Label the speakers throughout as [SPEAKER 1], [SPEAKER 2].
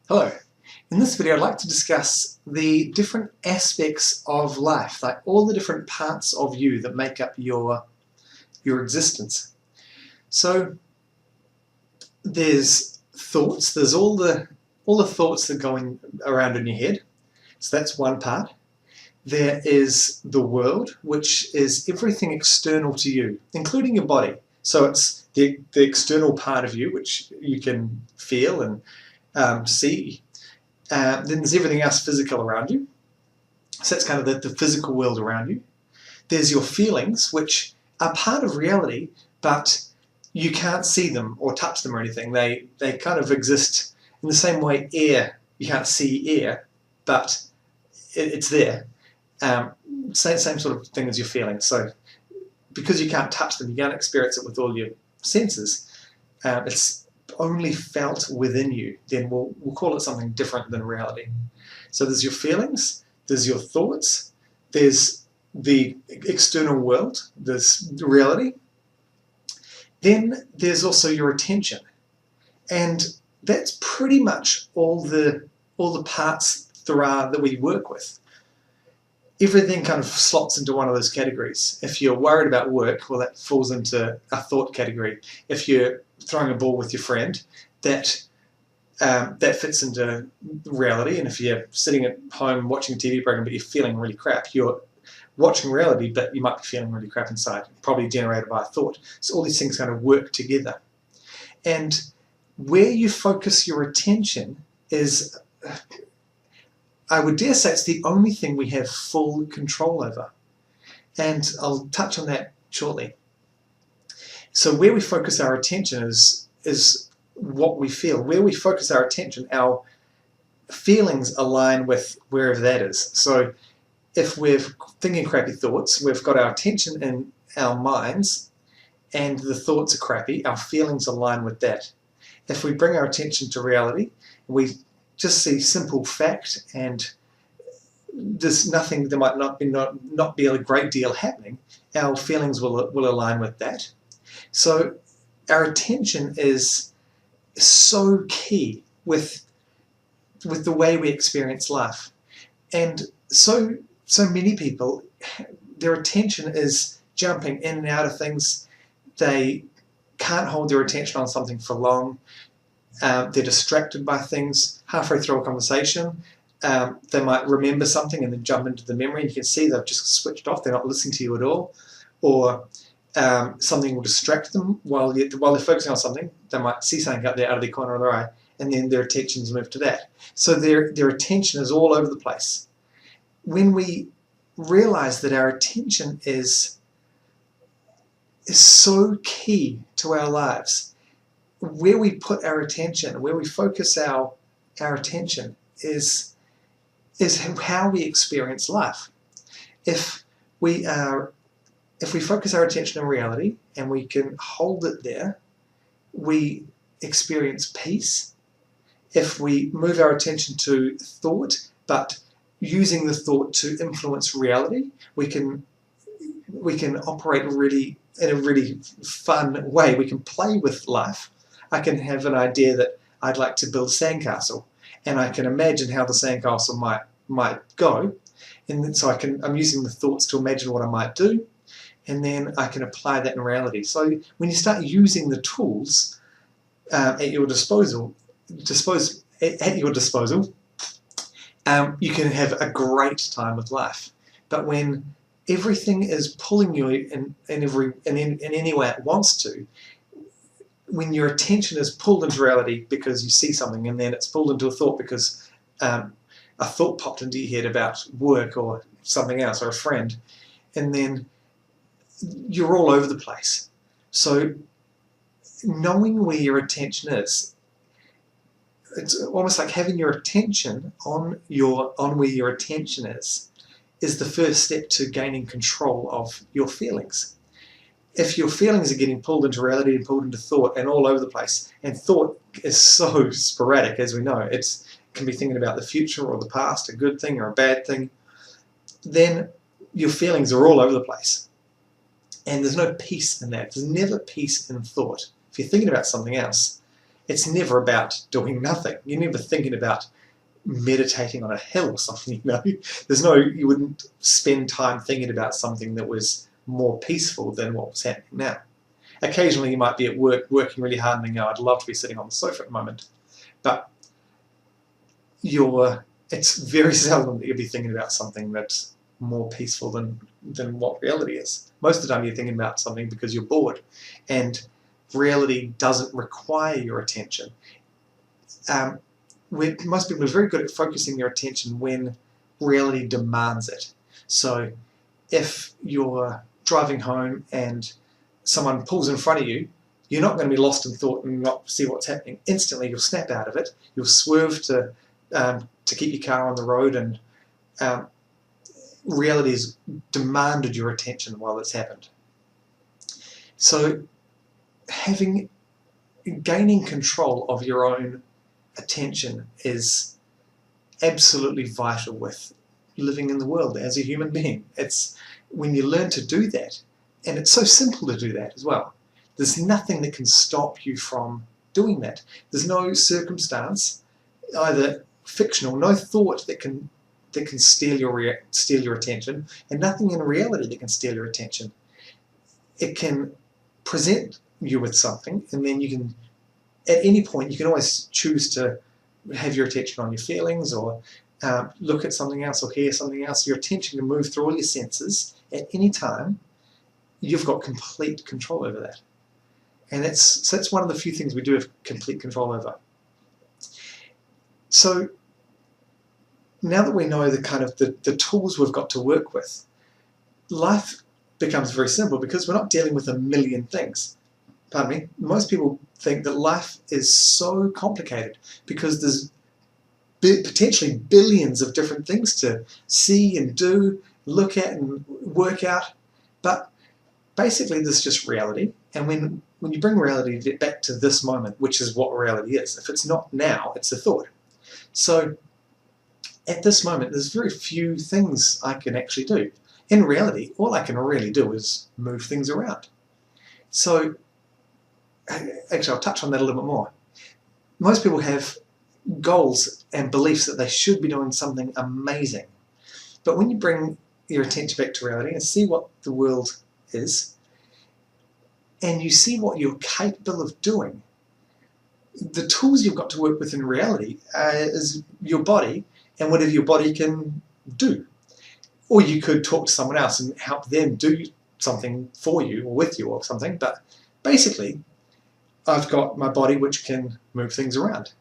[SPEAKER 1] Hello. In this video I'd like to discuss the different aspects of life, like all the different parts of you that make up your existence. So there's thoughts, there's all the thoughts that go around in your head. So that's one part. There is the world, which is everything external to you, including your body. So it's the external part of you, which you can feel and see. Then there's everything else physical around you. So that's kind of the physical world around you. There's your feelings, which are part of reality, but you can't see them or touch them or anything. They kind of exist in the same way air. You can't see air, but it's there. Same sort of thing as your feelings. So because you can't touch them, you can't experience it with all your senses. It's only felt within you, then we'll call it something different than reality. So there's your feelings, there's your thoughts, there's the external world, there's reality. Then there's also your attention, and that's pretty much all the parts there are that we work with. Everything kind of slots into one of those categories. If you're worried about work, well, that falls into a thought category. If you're throwing a ball with your friend, that fits into reality. And if you're sitting at home watching a TV program but you're feeling really crap, you're watching reality but you might be feeling really crap inside, probably generated by a thought. So all these things kind of work together. And where you focus your attention is, I would dare say, it's the only thing we have full control over. And I'll touch on that shortly. So where we focus our attention is what we feel. Where we focus our attention, our feelings align with wherever that is. So if we're thinking crappy thoughts, we've got our attention in our minds and the thoughts are crappy, our feelings align with that. If we bring our attention to reality, we just see simple fact and there's nothing, there might not be a great deal happening, our feelings will align with that. So our attention is so key with the way we experience life. And so many people, their attention is jumping in and out of things. They can't hold their attention on something for long. They're distracted by things. Halfway through a conversation, they might remember something and then jump into the memory, and you can see they've just switched off. They're not listening to you at all. Or something will distract them while they're focusing on something. They might see something out there out of the corner of their eye, and then their attention's moved to that. So their attention is all over the place. When we realize that our attention is so key to our lives, where we put our attention, where we focus our attention is how we experience life. If we focus our attention on reality and we can hold it there, we experience peace. If we move our attention to thought, but using the thought to influence reality, we can operate in a really fun way. We can play with life. I can have an idea that I'd like to build a sandcastle, and I can imagine how the sandcastle might go, and then so I'm using the thoughts to imagine what I might do, and then I can apply that in reality. So when you start using the tools at your disposal, you can have a great time with life. But when everything is pulling you in any way it wants to, when your attention is pulled into reality because you see something, and then it's pulled into a thought because a thought popped into your head about work or something else or a friend, and then you're all over the place. So knowing where your attention is, it's almost like having your attention on where your attention is the first step to gaining control of your feelings. If your feelings are getting pulled into reality and pulled into thought and all over the place, and thought is so sporadic, as we know, it can be thinking about the future or the past, a good thing or a bad thing, then your feelings are all over the place. And there's no peace in that. There's never peace in thought. If you're thinking about something else, It's never about doing nothing. You're never thinking about meditating on a hill or something, you wouldn't spend time thinking about something that was more peaceful than what was happening now. Occasionally you might be at work working really hard and thinking, I'd love to be sitting on the sofa at the moment, but it's very seldom that you'll be thinking about something that's more peaceful than what reality is. Most of the time you're thinking about something because you're bored, and reality doesn't require your attention. Most people are very good at focusing their attention when reality demands it. So if you're driving home and someone pulls in front of you, you're not going to be lost in thought and not see what's happening. Instantly you'll snap out of it, you'll swerve to keep your car on the road, and reality has demanded your attention while it's happened. So gaining control of your own attention is absolutely vital with living in the world as a human being. It's when you learn to do that, and it's so simple to do that as well. There's nothing that can stop you from doing that. There's no circumstance, either fictional, no thought that can steal your attention, and nothing in reality that can steal your attention. It can present you with something, and then you can, at any point, you can always choose to have your attention on your feelings, or look at something else, or hear something else. Your attention can move through all your senses at any time. You've got complete control over that. And that's one of the few things we do have complete control over. So now that we know the tools we've got to work with, life becomes very simple because we're not dealing with a million things. Pardon me. Most people think that life is so complicated because there's potentially billions of different things to see and do, look at and work out. But basically there's just reality, and when you bring reality back to this moment, which is what reality is, if it's not now, it's a thought. So at this moment there's very few things I can actually do. In reality, all I can really do is move things around. So actually I'll touch on that a little bit more. Most people have goals and beliefs that they should be doing something amazing, but when you bring your attention back to reality and see what the world is, and you see what you're capable of doing, the tools you've got to work with in reality is your body and whatever your body can do. Or you could talk to someone else and help them do something for you or with you or something, but basically I've got my body which can move things around.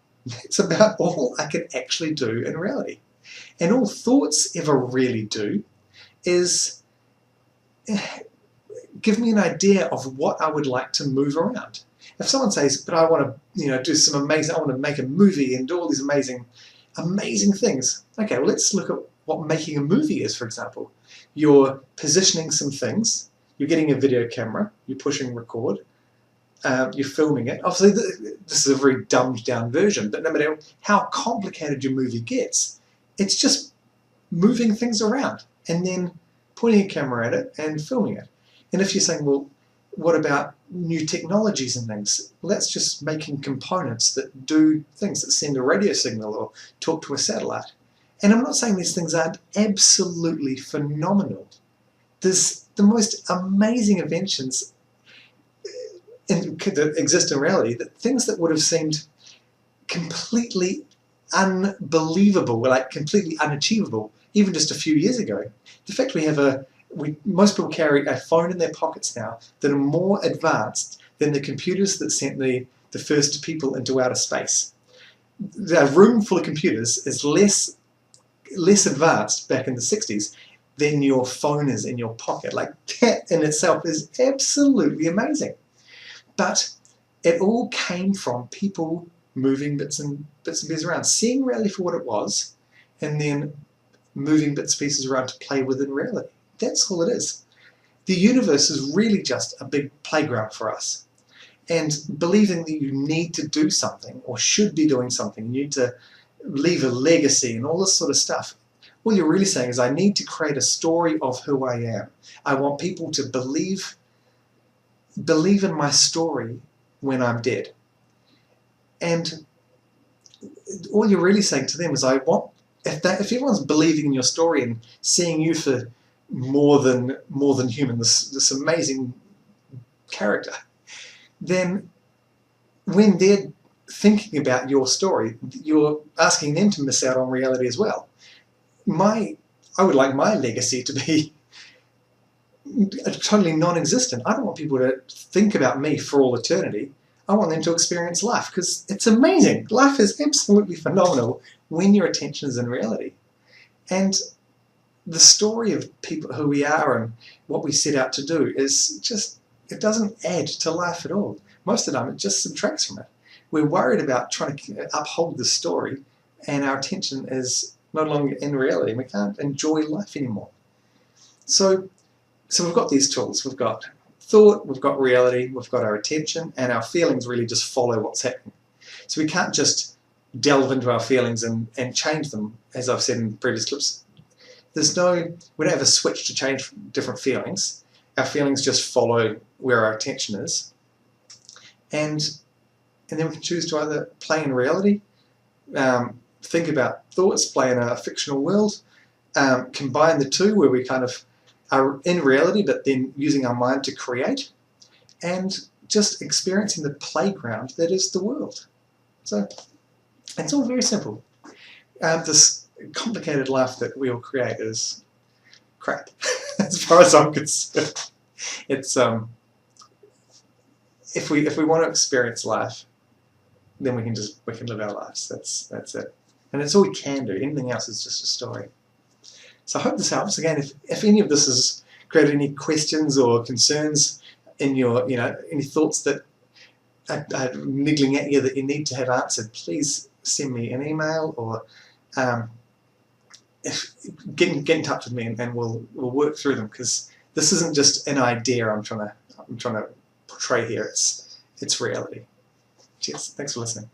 [SPEAKER 1] It's about all I can actually do in reality. And all thoughts ever really do is give me an idea of what I would like to move around. If someone says, but I want to do some amazing, I want to make a movie and do all these amazing things. Okay, well let's look at what making a movie is, for example. You're positioning some things, you're getting a video camera, you're pushing record, you're filming it. Obviously this is a very dumbed down version, but no matter how complicated your movie gets, it's just moving things around and then pointing a camera at it and filming it. And if you're saying, well, what about new technologies and things? Well, that's just making components that do things, that send a radio signal or talk to a satellite. And I'm not saying these things aren't absolutely phenomenal. There's the most amazing inventions that exist in reality, that things that would have seemed completely unbelievable, like completely unachievable, even just a few years ago. The fact most people carry a phone in their pockets now that are more advanced than the computers that sent the first people into outer space. The room full of computers is less advanced back in the 60s than your phone is in your pocket. Like, that in itself is absolutely amazing. But it all came from people moving bits and pieces around, seeing reality for what it was, and then moving bits and pieces around to play within reality. That's all it is. The universe is really just a big playground for us. And believing that you need to do something or should be doing something, you need to leave a legacy and all this sort of stuff, all you're really saying is, I need to create a story of who I am. I want people to believe in my story when I'm dead. And all you're really saying to them is, I want, if everyone's believing in your story and seeing you for more than human, this amazing character, then when they're thinking about your story, you're asking them to miss out on reality as well. I would like my legacy to be totally non-existent. I don't want people to think about me for all eternity. I want them to experience life, because it's amazing. Life is absolutely phenomenal when your attention is in reality. And the story of people, who we are and what we set out to do, is just, it doesn't add to life at all. Most of the time it just subtracts from it. We're worried about trying to uphold the story, and our attention is no longer in reality. We can't enjoy life anymore. So we've got these tools. We've got thought, we've got reality, we've got our attention, and our feelings really just follow what's happening. So we can't just delve into our feelings and change them, as I've said in previous clips. We don't have a switch to change different feelings. Our feelings just follow where our attention is. And then we can choose to either play in reality, think about thoughts, play in a fictional world, combine the two where we kind of are in reality but then using our mind to create, and just experiencing the playground that is the world. So it's all very simple. This complicated life that we all create is crap, as far as I'm concerned. It's if we want to experience life, then we can live our lives. That's it, and that's all we can do. Anything else is just a story. So I hope this helps. Again, if any of this has created any questions or concerns in your, any thoughts that are niggling at you that you need to have answered, please send me an email or get in touch with me, and we'll work through them, because this isn't just an idea I'm trying to portray here. It's reality. Cheers. Thanks for listening.